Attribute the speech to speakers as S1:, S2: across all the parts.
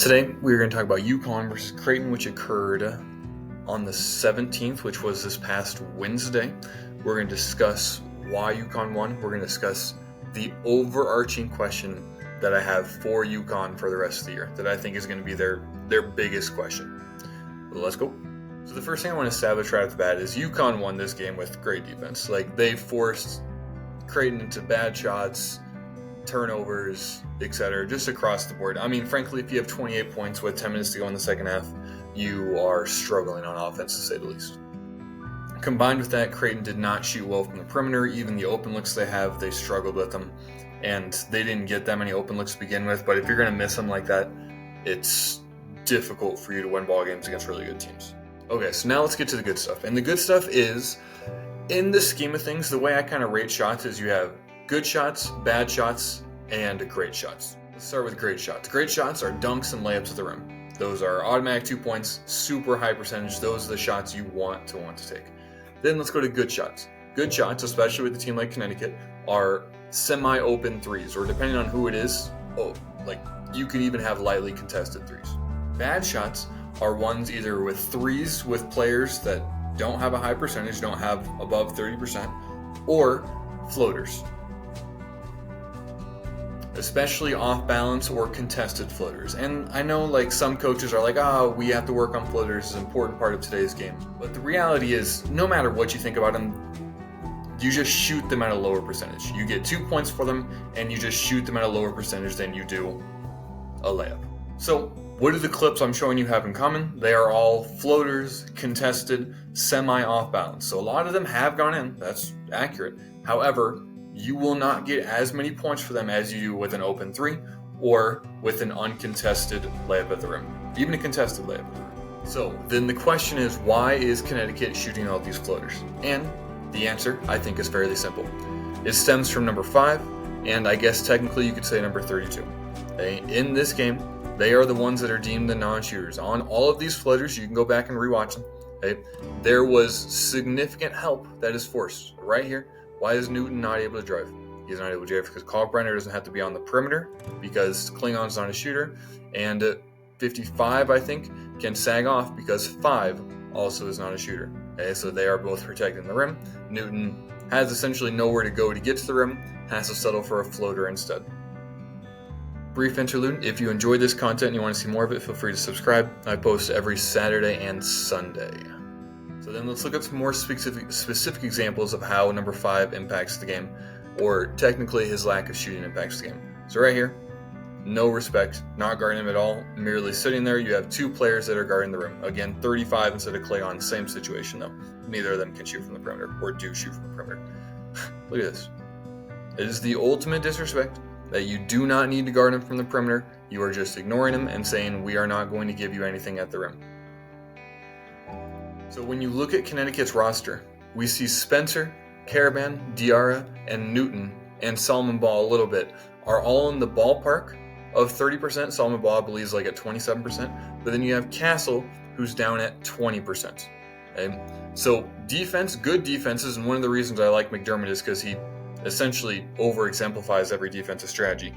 S1: Today, we're going to talk about UCONN versus Creighton, which occurred on the 17th, which was this past Wednesday. We're going to discuss why UCONN won. We're going to discuss the overarching question that I have for UCONN for the rest of the year, that I think is going to be their biggest question. Let's go. So the first thing I want to establish right off the bat is UCONN won this game with great defense. They forced Creighton into bad shots, turnovers, etc., just across the board. I mean, frankly, if you have 28 points with 10 minutes to go in the second half, you are struggling on offense, to say the least. Combined with that, Creighton did not shoot well from the perimeter. Even the open looks they have, they struggled with them, and they didn't get that many open looks to begin with. But if you're going to miss them like that, it's difficult for you to win ball games against really good teams. Okay, so now let's get to the good stuff. And the good stuff is, in the scheme of things, the way I kind of rate shots is you have good shots, bad shots, and great shots. Let's start with great shots. Great shots are dunks and layups at the rim. Those are automatic 2 points, super high percentage. Those are the shots you want to take. Then let's go to good shots. Good shots, especially with a team like Connecticut, are semi-open threes, or depending on who it is, you could even have lightly contested threes. Bad shots are ones either with threes with players that don't have a high percentage, don't have above 30%, or floaters. Especially off balance or contested floaters. And I know some coaches are like, we have to work on floaters, it's an important part of today's game. But the reality is, no matter what you think about them, you just shoot them at a lower percentage. You get 2 points for them, and you just shoot them at a lower percentage than you do a layup. So, what do the clips I'm showing you have in common? They are all floaters, contested, semi-off balance. So a lot of them have gone in, that's accurate. However, you will not get as many points for them as you do with an open three or with an uncontested layup at the rim, even a contested layup at the rim. So then the question is, why is Connecticut shooting all these floaters? And the answer, I think, is fairly simple. It stems from number 5, and I guess technically you could say number 32. Okay? In this game, they are the ones that are deemed the non-shooters. On all of these floaters, you can go back and rewatch them. Okay? There was significant help that is forced right here. Why is Newton not able to drive? He's not able to drive because Kalkbrenner doesn't have to be on the perimeter because Klingon's not a shooter. And 55, I think, can sag off because 5 also is not a shooter. Okay, so they are both protecting the rim. Newton has essentially nowhere to go to get to the rim, has to settle for a floater instead. Brief interlude. If you enjoyed this content and you want to see more of it, feel free to subscribe. I post every Saturday and Sunday. So then let's look at some more specific examples of how number 5 impacts the game, or technically his lack of shooting impacts the game. So right here, no respect, not guarding him at all, merely sitting there. You have 2 players that are guarding the rim. Again, 35 instead of Clayton, same situation though. Neither of them can shoot from the perimeter, or do shoot from the perimeter. Look at this. It is the ultimate disrespect that you do not need to guard him from the perimeter. You are just ignoring him and saying, we are not going to give you anything at the rim. So when you look at Connecticut's roster, we see Spencer, Caravan, Diarra, and Newton, and Solomon Ball a little bit, are all in the ballpark of 30%. Solomon Ball, I believe, is at 27%. But then you have Castle, who's down at 20%. Okay? So defense, good defenses, and one of the reasons I like McDermott is because he essentially over-exemplifies every defensive strategy.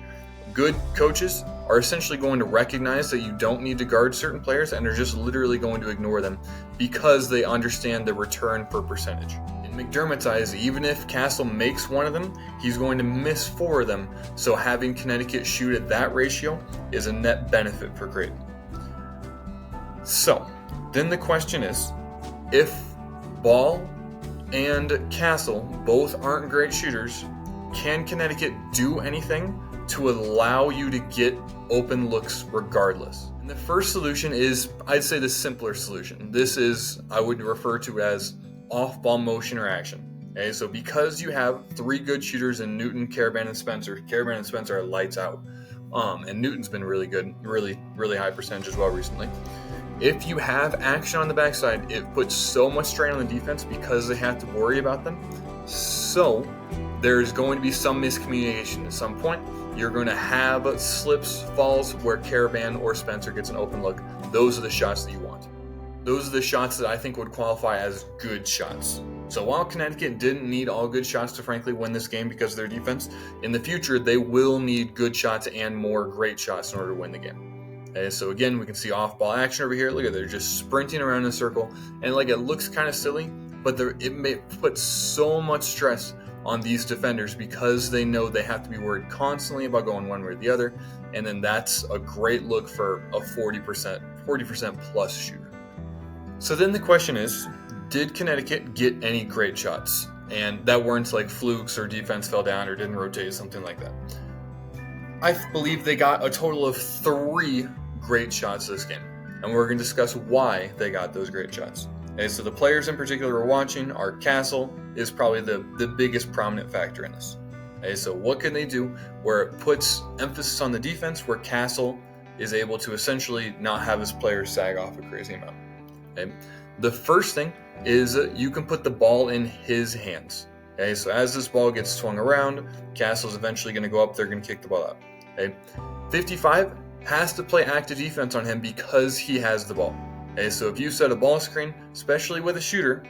S1: Good coaches are essentially going to recognize that you don't need to guard certain players and are just literally going to ignore them because they understand the return for percentage. In McDermott's eyes, even if Castle makes one of them, he's going to miss 4 of them, so having Connecticut shoot at that ratio is a net benefit for Creighton. So, then the question is, if Ball and Castle both aren't great shooters, can Connecticut do anything to allow you to get open looks regardless? And the first solution is, I'd say, the simpler solution. This is, I would refer to as off-ball motion or action. Okay, so because you have 3 good shooters in Newton, Caravan, and Spencer, Caravan and Spencer are lights out. And Newton's been really good, really, really high percentage as well recently. If you have action on the backside, it puts so much strain on the defense because they have to worry about them. So there's going to be some miscommunication at some point. You're going to have slips, falls where Caravan or Spencer gets an open look. Those are the shots that you want. Those are the shots that I think would qualify as good shots. So while Connecticut didn't need all good shots to frankly win this game because of their defense, in the future they will need good shots and more great shots in order to win the game. Okay, so again, we can see off-ball action over here. Look at, they're just sprinting around in a circle, and like, it looks kind of silly, but it may put so much stress on these defenders because they know they have to be worried constantly about going one way or the other, and then that's a great look for a 40% plus shooter. So then the question is, did Connecticut get any great shots? And that weren't like flukes or defense fell down or didn't rotate, something like that. I believe they got a total of 3 great shots this game, and we're going to discuss why they got those great shots. Okay, so the players in particular we're watching are Castle is probably the biggest prominent factor in this. Okay, so what can they do where it puts emphasis on the defense, where Castle is able to essentially not have his players sag off a crazy amount? Okay? The first thing is you can put the ball in his hands. Okay, so as this ball gets swung around, Castle's eventually going to go up there, going to kick the ball out. Okay, 55 has to play active defense on him because he has the ball. Okay, so if you set a ball screen, especially with a shooter,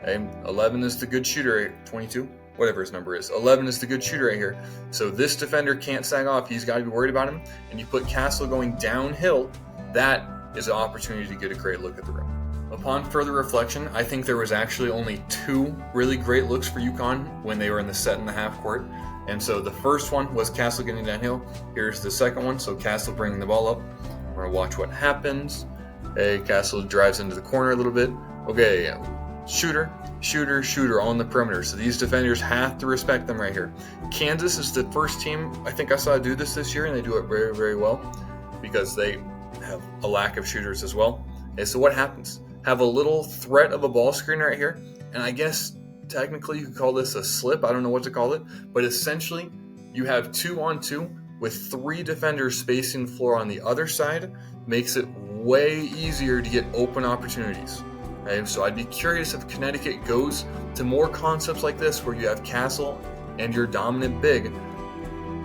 S1: okay, 11 is the good shooter, 22, whatever his number is. 11 is the good shooter right here. So this defender can't sag off. He's got to be worried about him. And you put Castle going downhill, that is an opportunity to get a great look at the rim. Upon further reflection, I think there was actually only 2 really great looks for UConn when they were in the set in the half court. And so the first one was Castle getting downhill. Here's the second one. So Castle bringing the ball up. We're going to watch what happens. Hey, Castle drives into the corner a little bit. Okay, shooter, all on the perimeter. So these defenders have to respect them right here. Kansas is the first team I think I saw do this year, and they do it very, very well because they have a lack of shooters as well. Okay, so what happens? Have a little threat of a ball screen right here, and I guess technically you could call this a slip. I don't know what to call it, but essentially you have 2-on-2 with 3 defenders spacing the floor on the other side. Makes it way easier to get open opportunities. Okay, so I'd be curious if Connecticut goes to more concepts like this where you have Castle and your dominant big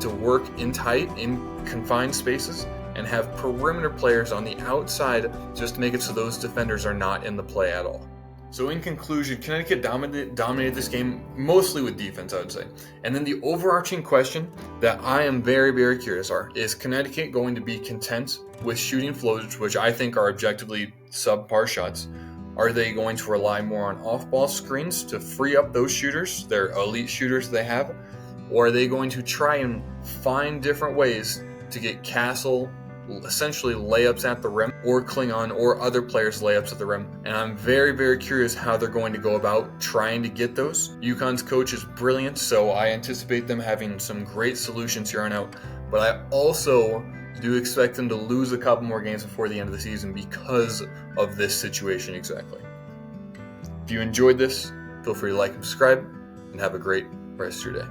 S1: to work in tight, in confined spaces, and have perimeter players on the outside just to make it so those defenders are not in the play at all. So in conclusion, Connecticut dominated this game mostly with defense, I would say. And then the overarching question that I am very, very curious is Connecticut going to be content with shooting floaters, which I think are objectively subpar shots? Are they going to rely more on off-ball screens to free up those shooters, their elite shooters they have? Or are they going to try and find different ways to get Castle essentially layups at the rim, or Klingon or other players layups at the rim? And I'm very, very curious how they're going to go about trying to get those. UConn's coach is brilliant, so I anticipate them having some great solutions here on out. But I also do expect them to lose a couple more games before the end of the season because of this situation exactly. If you enjoyed this, feel free to like and subscribe, and have a great rest of your day.